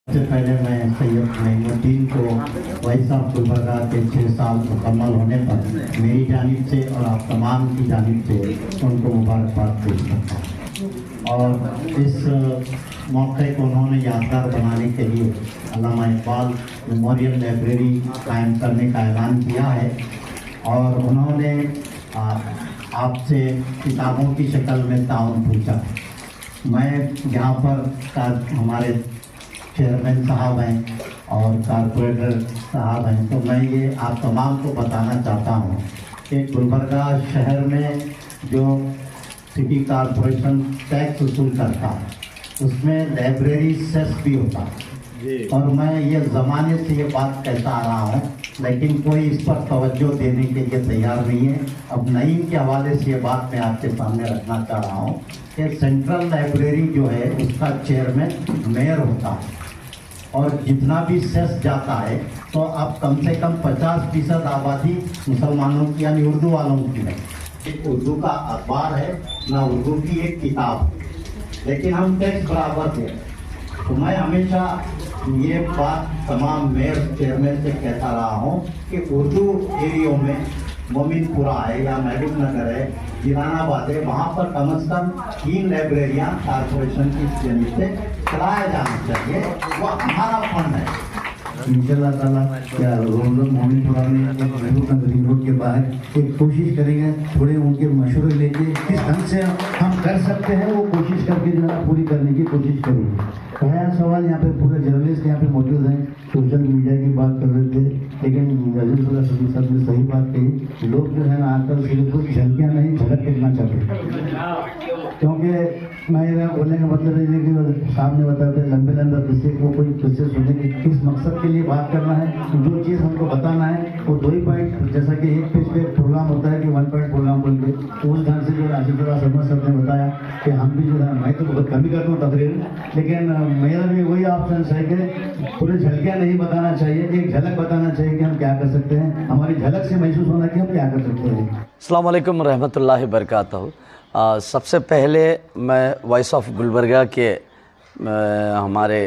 सबसे पहले मैं सैयद नईमुद्दीन को वॉइस ऑफ गुलबर्गा के 6 साल मुकम्मल होने पर मेरी जानिब से और आप तमाम की जानिब से उनको मुबारकबाद पेश करता हूँ। और इस मौके को उन्होंने यादगार बनाने के लिए अल्लामा इकबाल मेमोरियल लाइब्रेरी कायम करने का ऐलान किया है और उन्होंने आपसे किताबों की शक्ल में ताउन पूछा। मैं यहाँ पर हमारे चेयरमैन साहब हैं और कारपोरेटर साहब हैं, तो मैं ये आप तमाम को बताना चाहता हूँ कि गुलबर्गा शहर में जो सिटी कारपोरेशन टैक्स वसूल करता है उसमें लाइब्रेरी सेस भी होता है और मैं ये ज़माने से ये बात कहता आ रहा हूँ, लेकिन कोई इस पर तवज्जो देने के लिए तैयार नहीं है। अब नईम के हवाले से ये बात मैं आपके सामने रखना चाह रहा हूँ कि सेंट्रल लाइब्रेरी जो है उसका चेयरमैन मेयर होता है और जितना भी सेस जाता है तो अब कम से कम 50% आबादी मुसलमानों की यानी उर्दू वालों की है। एक उर्दू का अखबार है ना उर्दू की एक किताब, लेकिन हम टैक्स बराबर थे। तो मैं हमेशा ये बात तमाम मेयर चेयरमैन से कहता रहा हूँ कि उर्दू एरियो में मोमिनपुरा है या महबूब नगर है, जिरानाबाद है, वहाँ पर कम से कम 3 लाइब्रेरियाँ कारपोरेशन की जानिब से चलाया जाना चाहिए। वो हमारा फंड है। इंशाल्लाह ताला क्या हम लोग मोमिनपुरा में महबूब नगर रोड के बाहर एक कोशिश करेंगे, थोड़े उनके मशवरे लेके किस ढंग से हम कर सकते हैं वो कोशिश करके जो है पूरी करने की कोशिश करेंगे। पहला सवाल यहाँ पे पूरे जर्नलिस्ट यहाँ पे मौजूद हैं, सोशल मीडिया की बात कर रहे थे, लेकिन रजत साहब ने सही बात कही। लोग जो है ना आजकल सिर्फ कुछ झलकियाँ नहीं झलक देखना चाहते, क्योंकि मैं बोलने का मतलब है कि सामने बताते लंबे लंबे किस्से को कोई किस्से सुनने की किस मकसद के लिए बात करना है, जो चीज़ हमको बताना है वो 2 ही पॉइंट, जैसा कि एक पेज पे प्रोग्राम होता है कि 1 पॉइंट प्रोग्राम बोल के उस ढंग से जो आसिफुल्लाह समझ साहब ने बताया कि हम भी जो है मैं तो बहुत कमी करता हूँ तकरीर, लेकिन मेरा भी वही ऑप्शन है कि पूरे झलकियाँ नहीं बताना चाहिए, एक झलक बताना चाहिए कि हम क्या कर सकते हैं, हमारी झलक से महसूस होना कि हम क्या कर सकते हैं। अस्सलाम वालेकुम रहमतुल्लाहि बरकातहू। सबसे पहले मैं वॉइस ऑफ गुलबर्गा के हमारे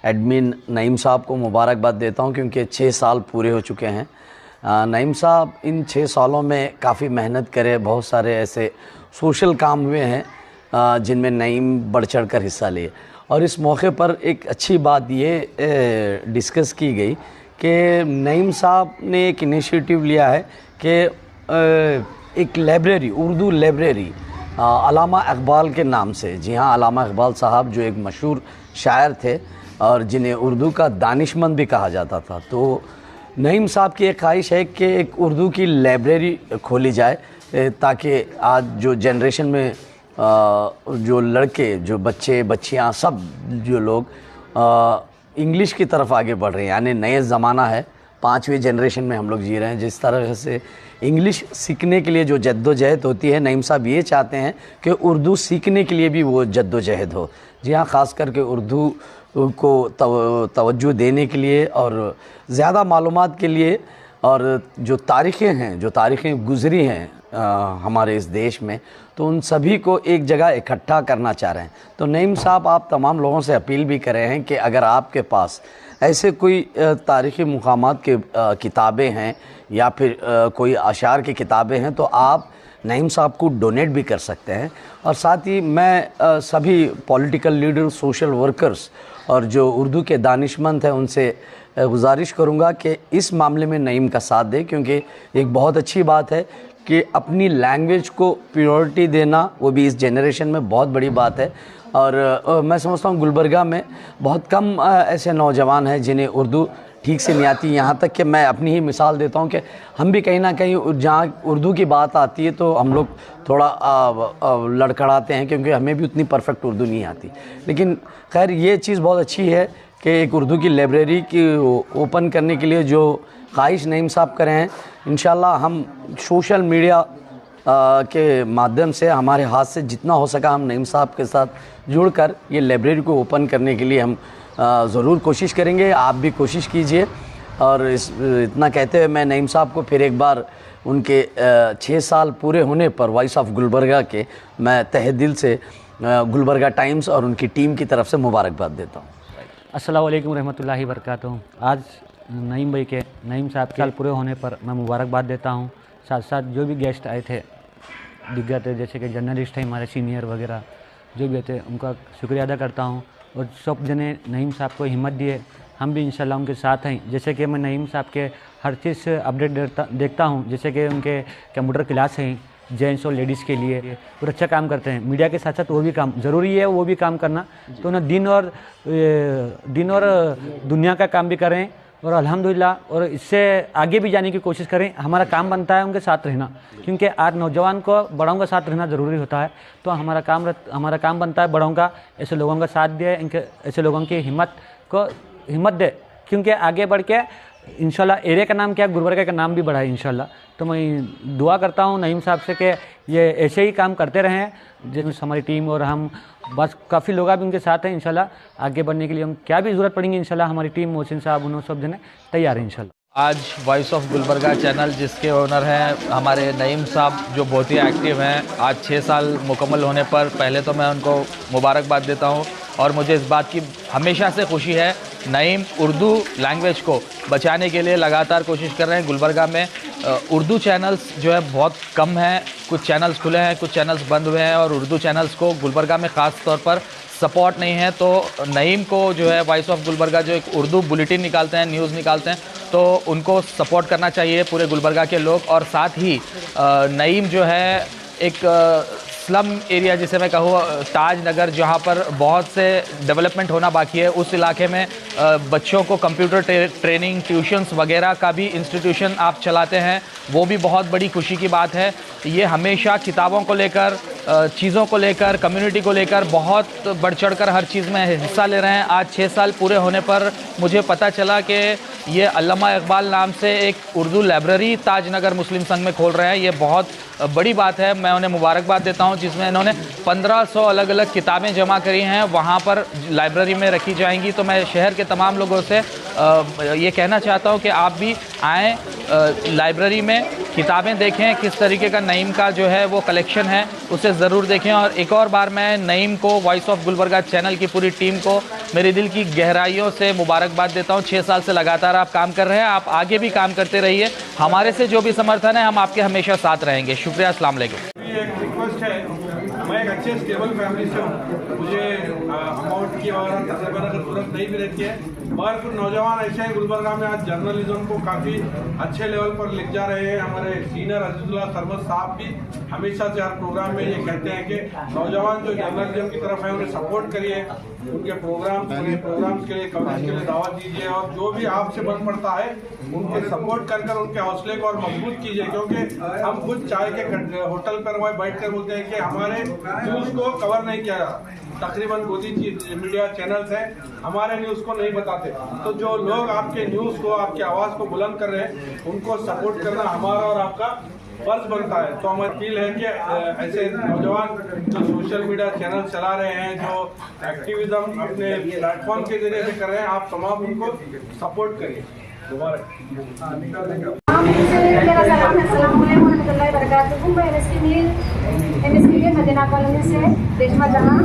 एडमिन नईम साहब को मुबारकबाद देता हूं, क्योंकि 6 साल पूरे हो चुके हैं। नईम साहब इन 6 सालों में काफ़ी मेहनत करे, बहुत सारे ऐसे सोशल काम हुए हैं जिनमें नईम बढ़ चढ़ कर हिस्सा लिए। और इस मौके पर एक अच्छी बात ये डिस्कस की गई कि नईम साहब ने एक इनिशिएटिव लिया है कि एक लाइब्रेरी, उर्दू लाइब्रेरी अल्लामा इकबाल के नाम से। जी हाँ, अल्लामा इकबाल साहब जो एक मशहूर शायर थे और जिन्हें उर्दू का दानिशमंद भी कहा जाता था, तो नईम साहब की एक ख्वाहिश है कि एक उर्दू की लाइब्रेरी खोली जाए, ताकि आज जो जनरेशन में जो लड़के, जो बच्चे बच्चियाँ, सब जो लोग इंग्लिश की तरफ आगे बढ़ रहे हैं, यानी नए ज़माना है, 5वीं जनरेशन में हम लोग जी रहे हैं। जिस तरह से इंग्लिश सीखने के लिए जो जद्दोजहद होती है, नईम साहब ये चाहते हैं कि उर्दू सीखने के लिए भी वो जद्दोजहद हो। जी हाँ, ख़ास करके उर्दू को तवज्जो देने के लिए और ज़्यादा मालूमात के लिए, और जो तारीख़ें हैं, जो तारीख़ें गुज़री हैं हमारे इस देश में, तो उन सभी को एक जगह इकट्ठा करना चाह रहे हैं। तो नईम साहब आप तमाम लोगों से अपील भी कर रहे हैं कि अगर आपके पास ऐसे कोई तारीख़ी मुकामात के किताबें हैं या फिर कोई अशार की किताबें हैं, तो आप नईम साहब को डोनेट भी कर सकते हैं। और साथ ही मैं सभी पॉलिटिकल लीडर, सोशल वर्कर्स और जो उर्दू के दानिशमंद हैं उनसे गुजारिश करूंगा कि इस मामले में नईम का साथ दें, क्योंकि एक बहुत अच्छी बात है कि अपनी लैंग्वेज को प्रायोरिटी देना, वो भी इस जनरेशन में बहुत बड़ी बात है। और मैं समझता हूँ गुलबर्गा में बहुत कम ऐसे नौजवान हैं जिन्हें उर्दू ठीक से नहीं आती। यहाँ तक कि मैं अपनी ही मिसाल देता हूँ कि हम भी कहीं ना कहीं जहाँ उर्दू की बात आती है तो हम लोग थोड़ा लड़खड़ाते हैं, क्योंकि हमें भी उतनी परफेक्ट उर्दू नहीं आती। लेकिन खैर ये चीज़ बहुत अच्छी है कि एक उर्दू की लाइब्रेरी की ओपन करने के लिए जो ख्वाहिश नईम साहब करें हैं, इंशाल्लाह हम सोशल मीडिया के माध्यम से हमारे हाथ से जितना हो सका हम नईम साहब के साथ जुड़कर ये लाइब्रेरी को ओपन करने के लिए हम ज़रूर कोशिश करेंगे। आप भी कोशिश कीजिए। और इतना कहते हुए मैं नईम साहब को फिर एक बार उनके 6 साल पूरे होने पर वॉइस ऑफ गुलबर्गा के मैं तहे दिल से गुलबर्गा टाइम्स और उनकी टीम की तरफ से मुबारकबाद देता हूँ। अस्सलाम वालेकुम रहमतुल्लाहि वबरकातुहू। आज नईम भाई के नईम साहब के साल पूरे होने पर मैं मुबारकबाद देता हूँ। साथ साथ जो भी गेस्ट आए थे दिग्गज थे, जैसे कि जर्नलिस्ट हैं हमारे सीनियर वगैरह जो भी थे, उनका शुक्रिया अदा करता हूँ। और सब जने नईम साहब को हिम्मत दिए, हम भी इंशाल्लाह उनके साथ हैं। जैसे कि मैं नईम साहब के हर चीज़ अपडेट देखता हूँ, जैसे कि उनके कंप्यूटर क्लास हैं जेंट्स और लेडीज़ के लिए, और अच्छा काम करते हैं। मीडिया के साथ साथ वो भी काम ज़रूरी है, वो भी काम करना, तो ना दिन और दुनिया का काम भी करें और अल्हम्दुलिल्लाह और इससे आगे भी जाने की कोशिश करें। हमारा काम बनता है उनके साथ रहना, क्योंकि आज नौजवान को बड़ों का साथ रहना ज़रूरी होता है। तो हमारा काम बनता है बड़ों का, ऐसे लोगों का साथ दे, इनके ऐसे लोगों की हिम्मत दे, क्योंकि आगे बढ़ के इंशाल्लाह एरिया का नाम क्या, गुलबर्गा का नाम भी बढ़ा है इंशाल्लाह। तो मैं दुआ करता हूँ नईम साहब से कि ये ऐसे ही काम करते रहें, जिसमें हमारी टीम और हम बस काफ़ी लोग भी उनके साथ हैं। इंशाल्लाह आगे बढ़ने के लिए हम क्या भी ज़रूरत पड़ेंगी इंशाल्लाह हमारी टीम, मोहसिन साहब, उन्होंने सब जने तैयार हैं इंशाल्लाह। आज वॉइस ऑफ गुलबर्गा चैनल जिसके ओनर हैं हमारे नईम साहब, जो बहुत ही एक्टिव हैं, आज 6 साल मुकम्मल होने पर पहले तो मैं उनको मुबारकबाद देता हूं। और मुझे इस बात की हमेशा से खुशी है, नईम उर्दू लैंग्वेज को बचाने के लिए लगातार कोशिश कर रहे हैं। गुलबर्गा में उर्दू चैनल्स जो है बहुत कम हैं, कुछ चैनल्स खुले हैं, कुछ चैनल्स बंद हुए हैं, और उर्दू चैनल्स को गुलबर्गा में ख़ास तौर पर सपोर्ट नहीं है। तो नईम को जो है वॉइस ऑफ गुलबर्गा जो एक उर्दू बुलेटिन निकालते हैं, न्यूज़ निकालते हैं, तो उनको सपोर्ट करना चाहिए पूरे गुलबर्गा के लोग। और साथ ही नईम जो है एक स्लम एरिया जिसे मैं कहूँ ताज नगर, जहाँ पर बहुत से डेवलपमेंट होना बाकी है, उस इलाके में बच्चों को कंप्यूटर ट्रेनिंग, ट्यूशन्स वगैरह का भी इंस्टीट्यूशन आप चलाते हैं, वो भी बहुत बड़ी खुशी की बात है। ये हमेशा किताबों को लेकर, चीज़ों को लेकर, कम्युनिटी को लेकर बहुत बढ़ चढ़ कर हर चीज़ में हिस्सा ले रहे हैं। आज 6 साल पूरे होने पर मुझे पता चला कि ये अल्लामा इकबाल नाम से एक उर्दू लाइब्रेरी ताजनगर मुस्लिम संघ में खोल रहे हैं। ये बहुत बड़ी बात है, मैं उन्हें मुबारकबाद देता हूं, जिसमें इन्होंने 1500 अलग अलग किताबें जमा करी हैं, वहां पर लाइब्रेरी में रखी जाएंगी। तो मैं शहर के तमाम लोगों से ये कहना चाहता हूं कि आप भी आएँ, लाइब्रेरी में किताबें देखें, किस तरीके का नईम का जो है वो कलेक्शन है उसे ज़रूर देखें। और एक और बार मैं नईम को, वॉइस ऑफ गुलबर्गा चैनल की पूरी टीम को मेरे दिल की गहराइयों से मुबारकबाद देता हूं। 6 साल से लगातार आप काम कर रहे हैं, आप आगे भी काम करते रहिए। हमारे से जो भी समर्थन है हम आपके हमेशा साथ रहेंगे। शुक्रिया, अस्सलाम वालेकुम। एक रिक्वेस्ट है, मैं एक अच्छे स्टेबल फैमिली से हूँ, मुझे अमाउंट की और तकरीबन अगर जरूरत नहीं भी रहती है, मगर कुछ नौजवान ऐसे हैं गुलबर्गा में आज जर्नलिज्म को काफ़ी अच्छे लेवल पर लिख जा रहे हैं। हमारे सीनियर अजीजुल्लाह सरमद साहब भी हमेशा से हर प्रोग्राम में ये कहते हैं कि नौजवान जो जर्नलिज्म की तरफ है उन्हें सपोर्ट करिए, उनके प्रोग्राम्स के लिए, कवरेज के लिए दावत दीजिए, और जो भी आपसे बन पड़ता है उनके सपोर्ट कर उनके हौसले को और मजबूत कीजिए। क्योंकि हम खुद चाय के होटल पर वह बैठ कर बोलते हैं कि हमारे न्यूज़ को कवर नहीं किया, तकरीबन गोदी मीडिया चैनल्स हैं, हमारे न्यूज़ को नहीं बताते। तो जो लोग आपके न्यूज़ को, आपकी आवाज़ को बुलंद कर रहे हैं, उनको सपोर्ट करना हमारा और आपका फर्ज बनता है। तो हमारी अपील है कि ऐसे नौजवान जो सोशल मीडिया चैनल चला रहे हैं, जो एक्टिविज्म अपने प्लेटफॉर्म के जरिए से कर रहे हैं, आप तमाम उनको सपोर्ट करिए। मेरा सलाम है, अस्सलाम वालेकुम रहमतुल्लाहि वबरकातुहू। मैं एमएसपी मदीना कॉलोनी से रेशमा जहां,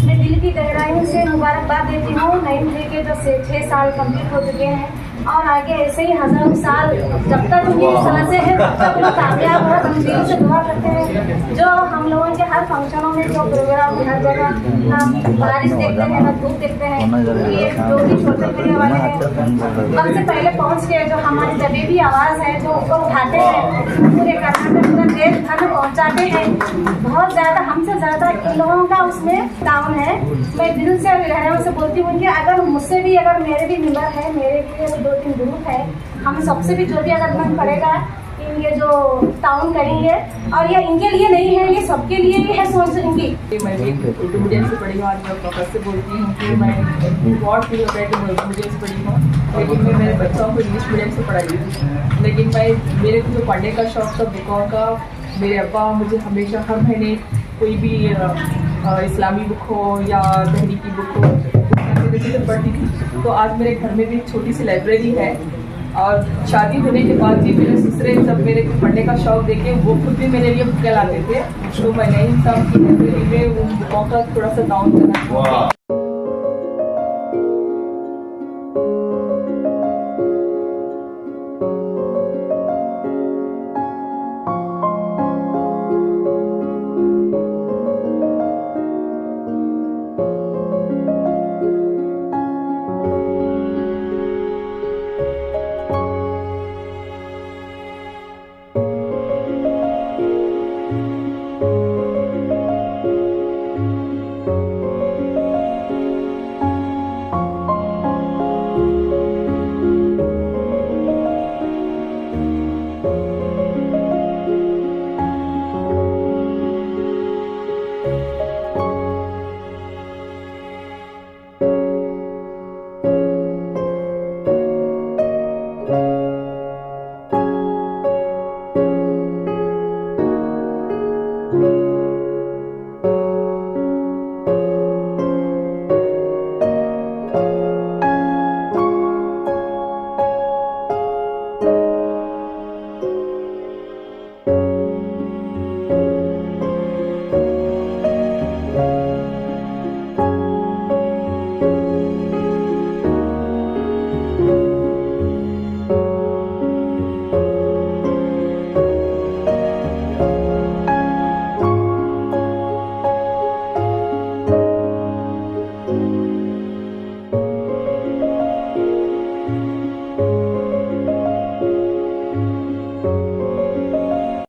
मैं दिल की गहराइयों से मुबारकबाद देती हूँ नईम जी के जो 6 साल कंप्लीट हो चुके हैं, और आगे ऐसे ही हज़ारों साल जब तक उनकी सांसें हैं तब तक वो कामयाब हो। हम दिल से दुआ करते हैं, जो हम लोगों के हर फंक्शनों में, जो प्रोग्राम, हर जगह हम बारिश देखते हैं, न धूप देखते हैं, ये जो भी सोशल मीडिया वाले हैं वक्त से पहले पहुँच के जो हमारी जब भी आवाज़ है जो ऊपर उठाते हैं, पूरे कर्नाटक, पूरा देश भर में पहुँचाते हैं। बहुत ज़्यादा, हमसे ज़्यादा इन लोगों का उसमें ताउन है। मैं दिल से गहराइयों से बोलती हूँ कि अगर मुझसे भी, अगर मेरे भी मेंबर है, मेरे लिए 2-3 ग्रुप है, हम सबसे भी जो भी अगर मन पड़ेगा ये जो ताउन करेंगे, और ये इनके लिए नहीं है, ये सबके लिए ही है, सोच इनकी। मैं भी उर्दू मीडियम से पढ़ी हूँ, आज मैं पापा से बोलती हूँ कि मैं बहुत फील होता है कि मैं उर्दू मीडियम से पढ़ी हूँ, लेकिन मैं मेरे बच्चों को इंग्लिश मीडियम से पढ़ाई हूँ। लेकिन मेरे को जो पढ़ने का शौक था बुकों का, मेरे अब्बा मुझे हमेशा हर महीने कोई भी इस्लामी बुक हो या तहरीकी बुक हो से पढ़ती थी। तो आज मेरे घर में भी एक छोटी सी लाइब्रेरी है, और शादी होने के बाद भी मेरे ससुरे जब मेरे को पढ़ने का शौक देखे, वो खुद भी मेरे लिए बुक लाते थे। तो मैं नईम साहब की लाइब्रेरी में उन बुकों का थोड़ा सा डाउन करना